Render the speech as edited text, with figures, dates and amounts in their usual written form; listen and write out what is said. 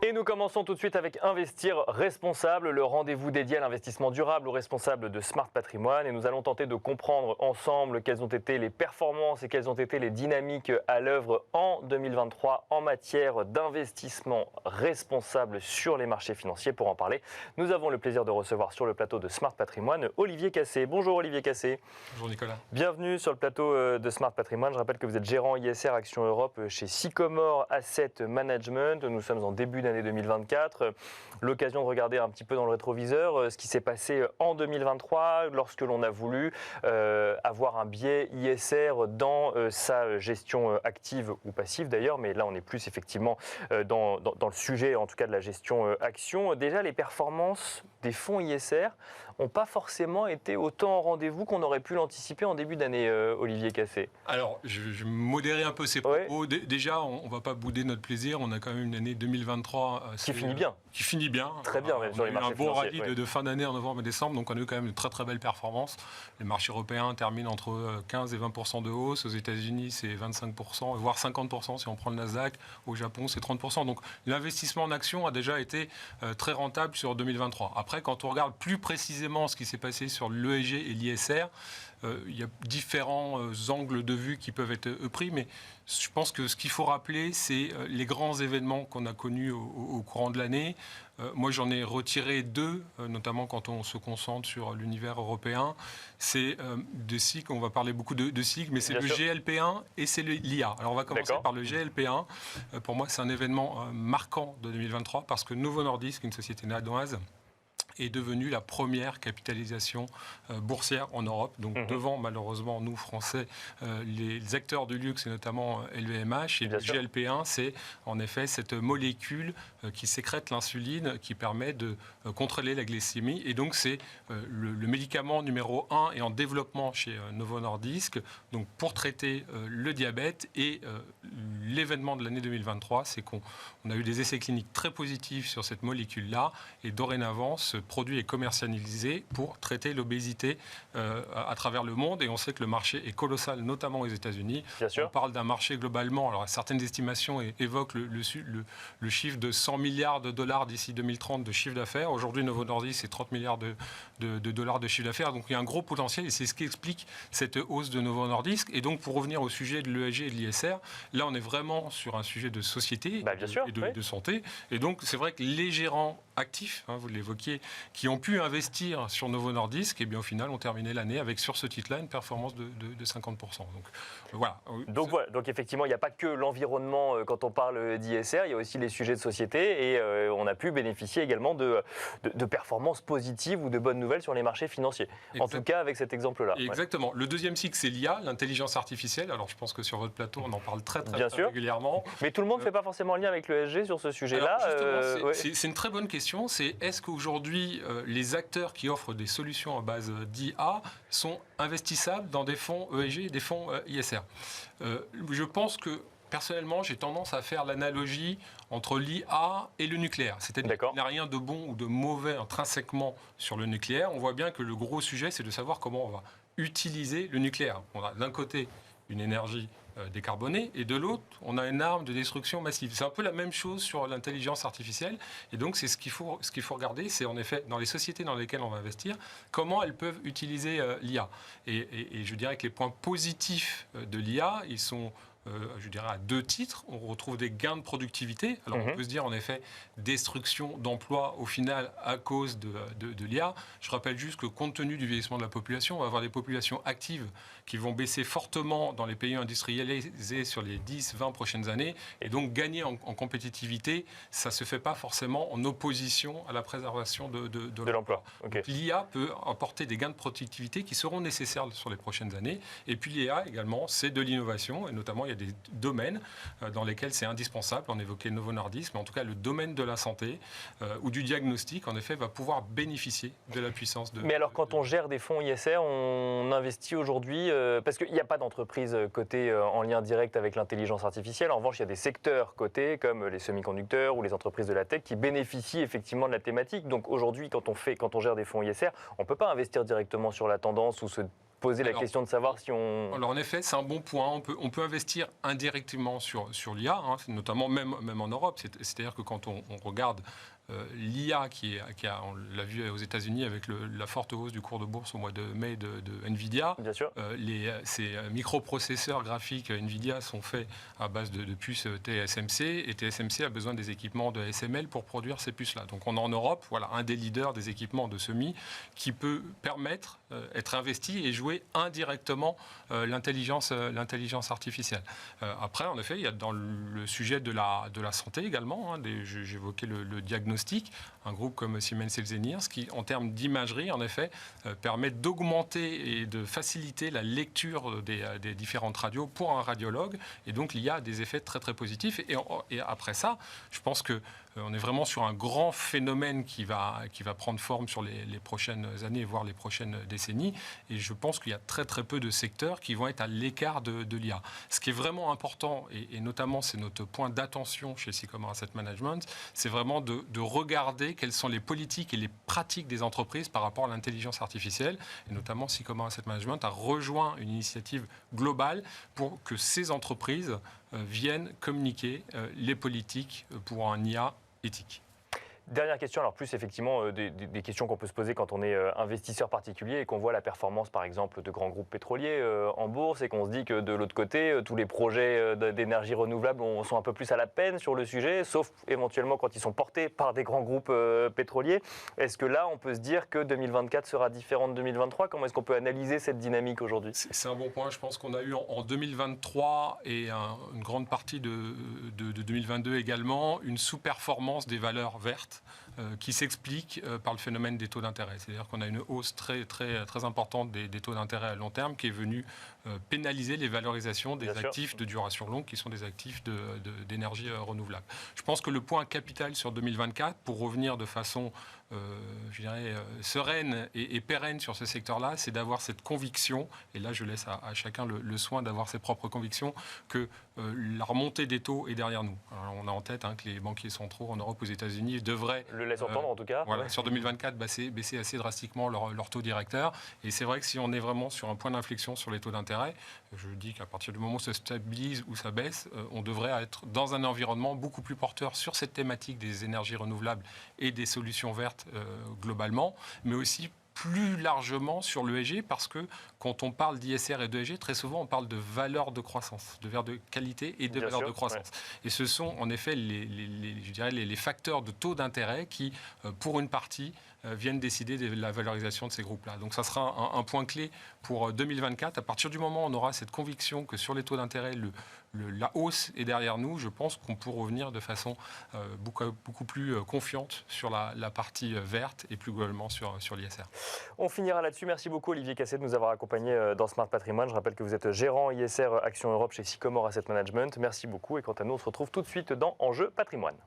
Et nous commençons tout de suite avec Investir responsable, le rendez-vous dédié à l'investissement durable aux responsables de Smart Patrimoine. Et nous allons tenter de comprendre ensemble quelles ont été les performances et quelles ont été les dynamiques à l'œuvre en 2023 en matière d'investissement responsable sur les marchés financiers. Pour en parler, nous avons le plaisir de recevoir sur le plateau de Smart Patrimoine Olivier Cassé. Bonjour Olivier Cassé. Bonjour Nicolas. Bienvenue sur le plateau de Smart Patrimoine. Je rappelle que vous êtes gérant ISR Action Europe chez Sycomore Asset Management. Nous sommes en début d'année 2024. L'occasion de regarder un petit peu dans le rétroviseur ce qui s'est passé en 2023 lorsque l'on a voulu avoir un biais ISR dans sa gestion active ou passive d'ailleurs, mais là on est plus effectivement dans le sujet en tout cas de la gestion action. Déjà les performances des fonds ISR n'ont pas forcément été autant en rendez-vous qu'on aurait pu l'anticiper en début d'année, Olivier Cassé. Alors, je vais modérer un peu ces propos. Ouais. Déjà, on ne va pas bouder notre plaisir. On a quand même une année 2023 qui finit bien. Qui finit bien. Très bien, même sur les marchés financiers. Un bon rallye de fin d'année en novembre et décembre, donc on a eu quand même de très très belles performances. Les marchés européens terminent entre 15 et 20% de hausse. Aux États-Unis, c'est 25%, voire 50% si on prend le Nasdaq. Au Japon, c'est 30%. Donc l'investissement en actions a déjà été très rentable sur 2023. Après, quand on regarde plus précisément ce qui s'est passé sur l'ESG et l'ISR, il y a différents angles de vue qui peuvent être pris, mais je pense que ce qu'il faut rappeler, c'est les grands événements qu'on a connus au courant de l'année. Moi, j'en ai retiré deux, notamment quand on se concentre sur l'univers européen. C'est des cycles, on va parler beaucoup de cycles, mais c'est le GLP1 et c'est l'IA. Alors, on va commencer par le GLP1. Pour moi, c'est un événement marquant de 2023 parce que Novo Nordisk, une société danoise, est devenue la première capitalisation boursière en Europe. Donc devant, malheureusement, nous, Français, les acteurs du luxe et notamment LVMH. Et le GLP1, c'est en effet cette molécule qui sécrète l'insuline qui permet de contrôler la glycémie. Et donc c'est le médicament numéro 1 et en développement chez Novo Nordisk donc pour traiter le diabète. Et l'événement de l'année 2023, c'est qu'on a eu des essais cliniques très positifs sur cette molécule-là. Et dorénavant, ce produit est commercialisé pour traiter l'obésité à travers le monde et on sait que le marché est colossal, notamment aux États-Unis. On parle d'un marché globalement, alors certaines estimations évoquent le chiffre de 100 milliards de dollars d'ici 2030 de chiffre d'affaires. Aujourd'hui, Novo Nordisk, c'est 30 milliards de dollars de chiffre d'affaires, donc il y a un gros potentiel et c'est ce qui explique cette hausse de Novo Nordisk. Et donc pour revenir au sujet de l'ESG et de l'ISR, là on est vraiment sur un sujet de société et de santé. Et donc c'est vrai que les gérants actifs, vous l'évoquiez, qui ont pu investir sur Novo Nordisk, et bien au final ont terminé l'année avec sur ce titre-là une performance de 50%. Donc voilà. Donc effectivement, il n'y a pas que l'environnement quand on parle d'ISR, il y a aussi les sujets de société et on a pu bénéficier également de performances positives ou de bonnes nouvelles sur les marchés financiers. En tout cas avec cet exemple-là. Exactement. Le deuxième cycle, c'est l'IA, l'intelligence artificielle. Alors je pense que sur votre plateau, on en parle très régulièrement. Mais tout le monde ne fait pas forcément lien avec l'ESG sur ce sujet-là. C'est une très bonne question. C'est est-ce qu'aujourd'hui, les acteurs qui offrent des solutions à base d'IA sont investissables dans des fonds ESG et des fonds ISR? Je pense que personnellement, j'ai tendance à faire l'analogie entre l'IA et le nucléaire. C'est-à-dire qu'il n'y a rien de bon ou de mauvais intrinsèquement sur le nucléaire. On voit bien que le gros sujet, c'est de savoir comment on va utiliser le nucléaire. On a d'un côté une énergie décarbonée et de l'autre, on a une arme de destruction massive. C'est un peu la même chose sur l'intelligence artificielle et donc c'est ce qu'il faut regarder, c'est en effet dans les sociétés dans lesquelles on va investir, comment elles peuvent utiliser l'IA. Et je dirais que les points positifs de l'IA, ils sont je dirais à deux titres. On retrouve des gains de productivité. Alors on peut se dire en effet destruction d'emplois au final à cause de l'IA. Je rappelle juste que compte tenu du vieillissement de la population, on va avoir des populations actives qui vont baisser fortement dans les pays industrialisés sur les 10-20 prochaines années. Et donc gagner en compétitivité, ça ne se fait pas forcément en opposition à la préservation de l'emploi. L'IA peut apporter des gains de productivité qui seront nécessaires sur les prochaines années. Et puis l'IA également, c'est de l'innovation et notamment il y a des domaines dans lesquels c'est indispensable. On évoquait Novo Nordisk, mais en tout cas le domaine de la santé ou du diagnostic, en effet, va pouvoir bénéficier de la puissance de... Mais alors quand on gère des fonds ISR, on investit aujourd'hui, parce qu'il n'y a pas d'entreprise cotée en lien direct avec l'intelligence artificielle. En revanche, il y a des secteurs cotés comme les semi-conducteurs ou les entreprises de la tech qui bénéficient effectivement de la thématique. Donc aujourd'hui, quand on gère des fonds ISR, on ne peut pas investir directement sur la tendance ou se poser la question de savoir si on... Alors en effet, c'est un bon point. On peut investir indirectement sur l'IA, hein, notamment même en Europe. C'est-à-dire que quand on regarde l'IA on l'a vu aux États-Unis avec la forte hausse du cours de bourse au mois de mai de Nvidia. Bien sûr. Ces microprocesseurs graphiques Nvidia sont faits à base de puces TSMC, et TSMC a besoin des équipements de SML pour produire ces puces-là. Donc on a en Europe un des leaders des équipements de semi qui peut permettre être investi et jouer indirectement l'intelligence artificielle. Après, en effet, il y a dans le sujet de la santé également, hein, j'évoquais le diagnostic, un groupe comme Siemens Healthineers qui, en termes d'imagerie, en effet, permet d'augmenter et de faciliter la lecture des différentes radios pour un radiologue. Et donc, l'IA a des effets très, très positifs. Et après ça, je pense que on est vraiment sur un grand phénomène qui va prendre forme sur les prochaines années, voire les prochaines décennies. Et je pense qu'il y a très, très peu de secteurs qui vont être à l'écart de l'IA. Ce qui est vraiment important, et notamment c'est notre point d'attention chez Sycomore Asset Management, c'est vraiment de regarder quelles sont les politiques et les pratiques des entreprises par rapport à l'intelligence artificielle. Et notamment, Sycomore Asset Management a rejoint une initiative globale pour que ces entreprises viennent communiquer les politiques pour un IA éthique. Dernière question, alors plus effectivement des questions qu'on peut se poser quand on est investisseur particulier et qu'on voit la performance par exemple de grands groupes pétroliers en bourse et qu'on se dit que de l'autre côté, tous les projets d'énergie renouvelable sont un peu plus à la peine sur le sujet, sauf éventuellement quand ils sont portés par des grands groupes pétroliers. Est-ce que là, on peut se dire que 2024 sera différent de 2023 ? Comment est-ce qu'on peut analyser cette dynamique aujourd'hui ? C'est un bon point. Je pense qu'on a eu en 2023 et une grande partie de 2022 également une sous-performance des valeurs vertes qui s'explique par le phénomène des taux d'intérêt. C'est-à-dire qu'on a une hausse très, très, très importante des taux d'intérêt à long terme qui est venue pénaliser les valorisations des actifs de duration longue qui sont des actifs d'énergie renouvelable. Je pense que le point capital sur 2024, pour revenir de façon sereine et pérenne sur ce secteur-là, c'est d'avoir cette conviction, et là je laisse à chacun le soin d'avoir ses propres convictions, que la remontée des taux est derrière nous. Alors, on a en tête que les banquiers centraux en Europe, aux États-Unis, devraient... Le laisse entendre en tout cas. Voilà, sur 2024, baisser assez drastiquement leur taux directeur. Et c'est vrai que si on est vraiment sur un point d'inflexion sur les taux d'intérêt, je dis qu'à partir du moment où ça stabilise ou ça baisse, on devrait être dans un environnement beaucoup plus porteur sur cette thématique des énergies renouvelables et des solutions vertes globalement, mais aussi plus largement sur l'ESG, parce que quand on parle d'ISR et d'ESG, très souvent on parle de valeur de croissance, de valeur de qualité et de valeur de croissance. Ouais. Et ce sont en effet les facteurs de taux d'intérêt qui, pour une partie, viennent décider de la valorisation de ces groupes-là. Donc ça sera un point clé pour 2024. À partir du moment où on aura cette conviction que sur les taux d'intérêt, la hausse est derrière nous, je pense qu'on peut revenir de façon beaucoup plus confiante sur la partie verte et plus globalement sur l'ISR. On finira là-dessus. Merci beaucoup Olivier Cassé de nous avoir accompagnés dans Smart Patrimoine. Je rappelle que vous êtes gérant ISR Action Europe chez Sycomore Asset Management. Merci beaucoup et quant à nous, on se retrouve tout de suite dans Enjeu Patrimoine.